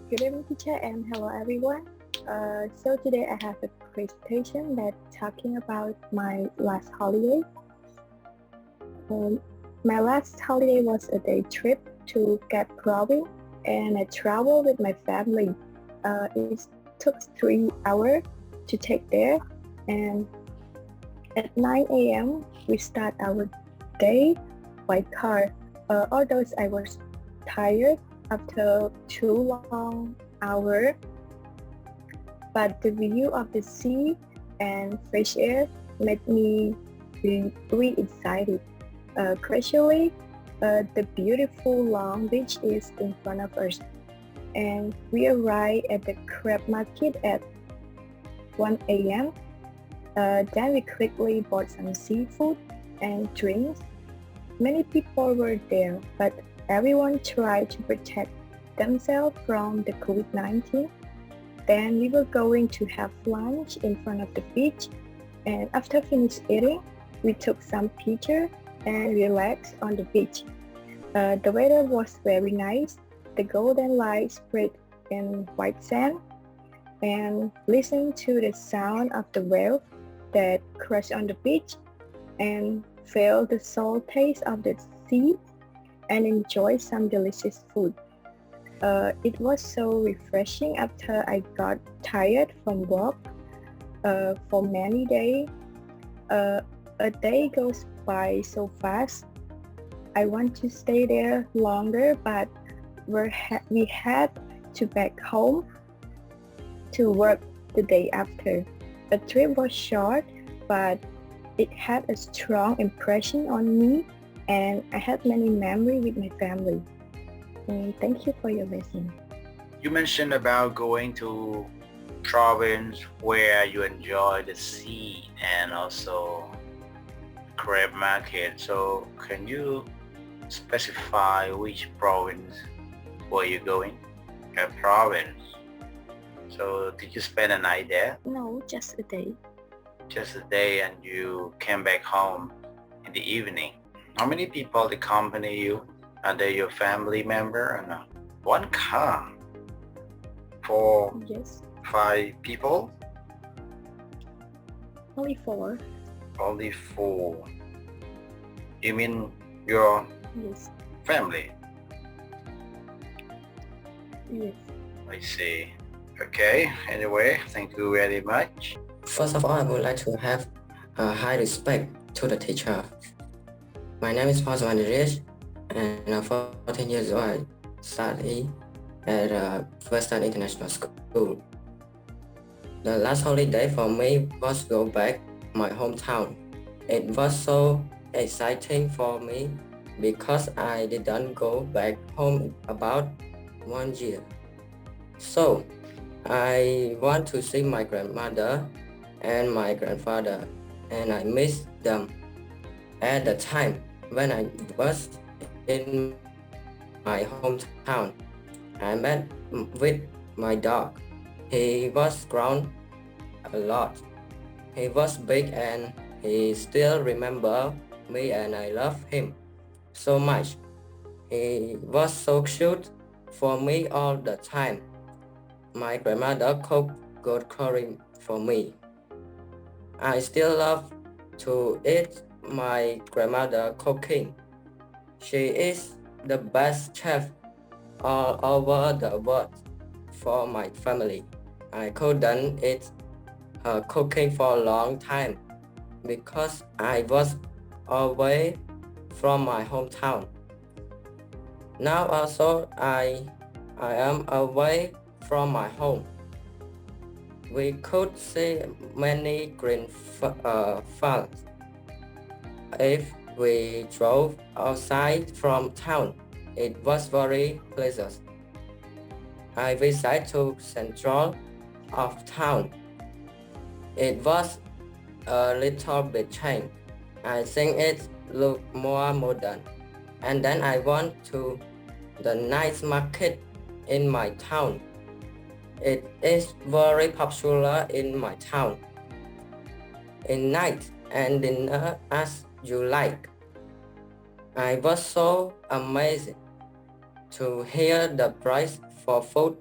Good evening, teacher, and hello, everyone. So today I have a presentation that talking about my last holiday. Um, my last holiday was a day trip to Cape Province, and I traveled with my family. It took 3 hours to take there, and at 9 a.m. we start our day by car. Although I was tired after 2 long hours, but the view of the sea and fresh air made me really excited. Gradually, the beautiful long beach is in front of us, and we arrived at the crab market at 1 a.m. Then we quickly bought some seafood and drinks. Many people were there, but everyone tried to protect themselves from the COVID-19. Then we were going to have lunch in front of the beach, and after finished eating, we took some pictures and relaxed on the beach. The weather was very nice. The golden light spread in white sand, and listen to the sound of the waves that crash on the beach, and feel the salt taste of the sea, and enjoy some delicious food. It was so refreshing after I got tired from work for many days. Uh, a day goes by so fast. I want to stay there longer, but we had to back home to work the day after. The trip was short, but it had a strong impression on me, and I had many memories with my family. And thank you for your listening. You mentioned about going to province where you enjoy the sea and also crab market. So can you specify which province were you going? A province. So did you spend a night there? No, just a day. Just a day and you came back home in the evening. How many people accompany you? Are they your family member or not? One car for Yes, 5 people? only four. Only 4. You mean your Yes, family? yes. I see. Okay, anyway, thank you very much. First of all, I would like to have a high respect to the teacher. My name is Paul Andres, and I'm 14 years old. I study at Western International School. The last holiday for me was go back my hometown. It was so exciting for me because I didn't go back home about 1 year. So I want to see my grandmother and my grandfather, and I miss them. At the time when I was in my hometown, I met with my dog. He was grown a lot. He was big and he still remember me, and I love him so much. He was so cute for me all the time. My grandmother cooked good curry for me. I still love to eat my grandmother cooking. She is the best chef all over the world for my family. I couldn't eat her cooking for a long time because I was away from my hometown. Now also I am away from my home. We could see many green fields. If we drove outside from town, it was very pleasant. I visited to central of town. It was a little bit changed. I think it looked more modern. And then I went to the night market in my town. It is very popular in my town. In night and dinner as you like. I was so amazed to hear the price for food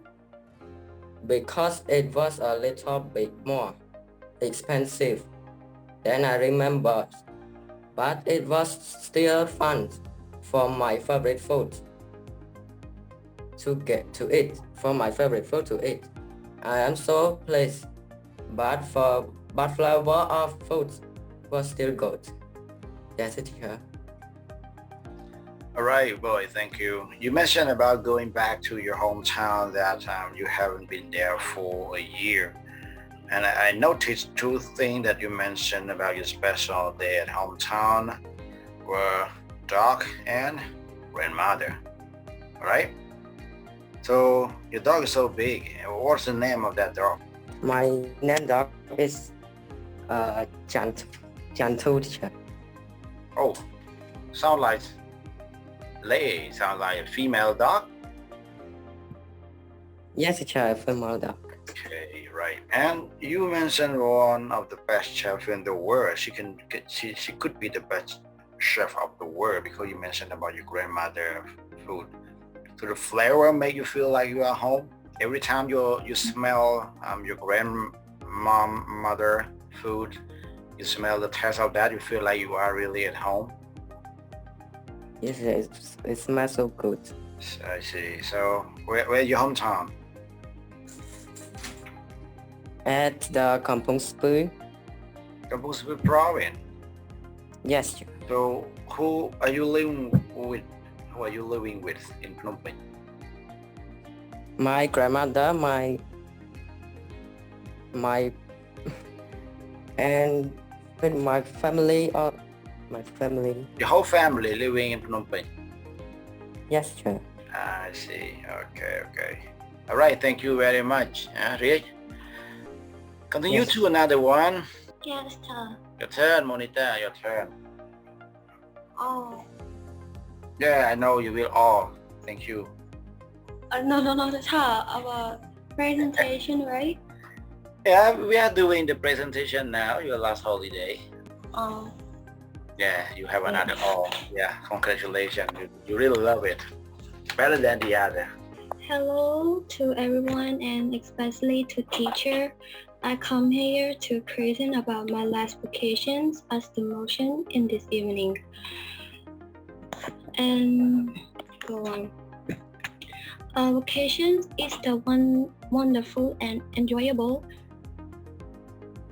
because it was a little bit more expensive than I remembered, but it was still fun for my favorite food to get to eat. For my favorite food to eat, I am so pleased. But flavor of food was still good. That's it here. All right, boy, thank you. You mentioned about going back to your hometown that you haven't been there for a year. And I noticed two things that you mentioned about your special day at hometown were dog and grandmother. All right? So your dog is so big. What's the name of that dog? My name dog is Jantu teacher. Oh, sound like Lei. Sounds like a female dog. Yes, teacher, a female dog. Okay, right. And you mentioned one of the best chefs in the world. She could be the best chef of the world because you mentioned about your grandmother food. So the flavor make you feel like you are home. Every time you smell your grandmother food, you smell the taste of that, you feel like you are really at home. Yes, it smells so good. I see. So where's your hometown? At the Kampong Spui. Kampong Spui province. Yes, teacher. So who are you living with? Who are you living with in Phnom Penh? My grandmother, my and with my family or my family. Your whole family living in Phnom Penh? Yes, teacher. I see. Okay. All right. Thank you very much. Rick. Continue Yes. to another one. Yes, sir. Your turn, Monita. Your turn. Oh. Yeah, I know you will all. Thank you. No, sir. Our presentation, right? Yeah, we are doing the presentation now. Your last holiday. Oh. Yeah, you have another all. Yeah, congratulations. You really love it. Better than the other. Hello to everyone and especially to teacher. I come here to present about my last vacations as the motion in this evening. And go on. Vacations is the one wonderful and enjoyable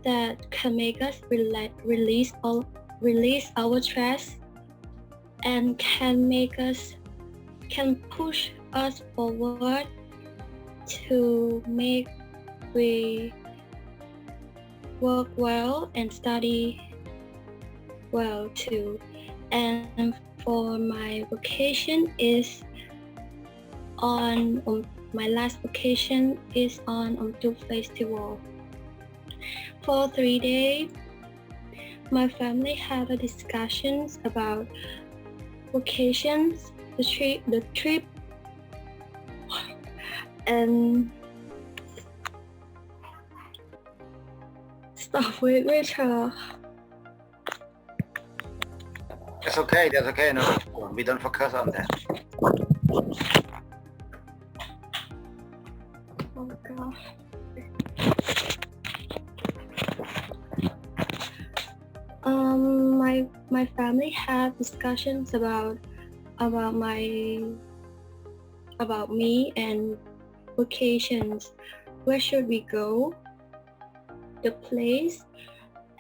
that can make us release our stress and can push us forward to make we work well and study well too. And for my vacation is on my last vacation is on Umtuk Festival. For 3 days, my family had a discussions about vacations, the trip, and stop with her. That's okay. No, we don't focus on that. Oh gosh. My family had discussions about me and vacations. Where should we go? The place,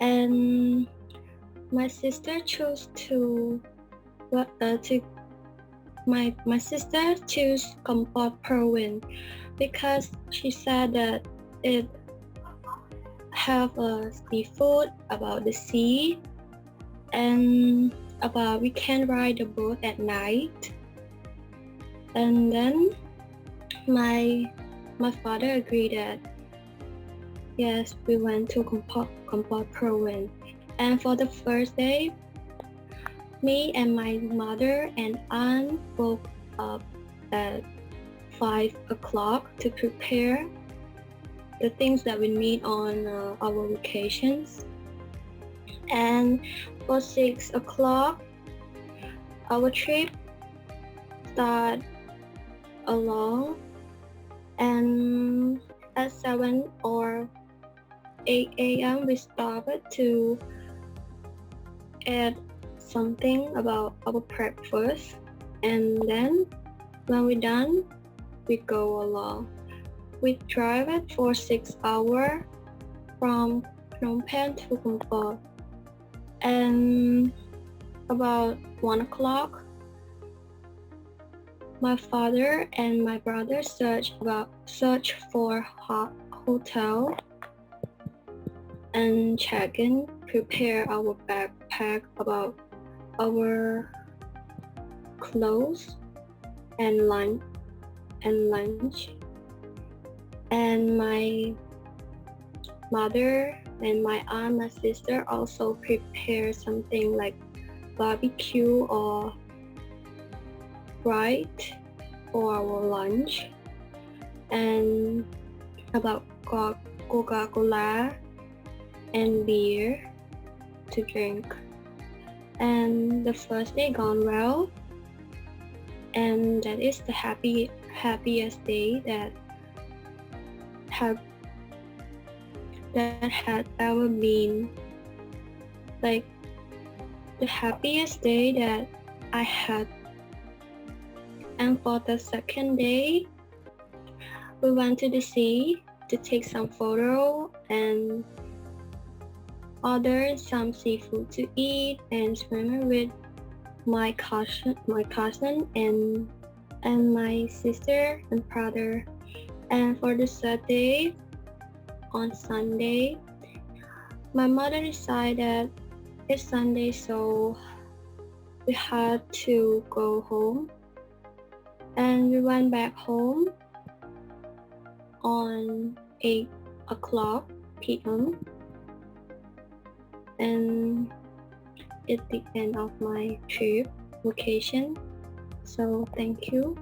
and my sister chose my sister chose Kampot Perwin because she said that it have a seafood about the sea and about we can ride the boat at night. And then my father agreed that yes, we went to Kampot Perwin. And for the first day, me and my mother and aunt woke up at 5 o'clock to prepare the things that we need on our vacations. And for 6 o'clock, our trip start along. And at 7 or 8 a.m. we started to eat something about our breakfast, and then when we're done, we go along. We drive it for 6 hours from Phnom Penh to Kampot, and about 1 o'clock, my father and my brother search for a hotel and check in, prepare our backpack about our clothes and lunch. And my mother and my aunt, my sister also prepare something like barbecue or fried for our lunch, and about Coca-Cola and beer to drink. And the first day gone well, and that is the happiest day that had ever been, like the happiest day that I had. And for the second day, we went to the sea to take some photo and order some seafood to eat and swim with my cousin and my sister and brother. And for the third day, on Sunday, my mother decided it's Sunday, so we had to go home, and we went back home on 8 o'clock p.m. and it's the end of my trip vacation. So thank you.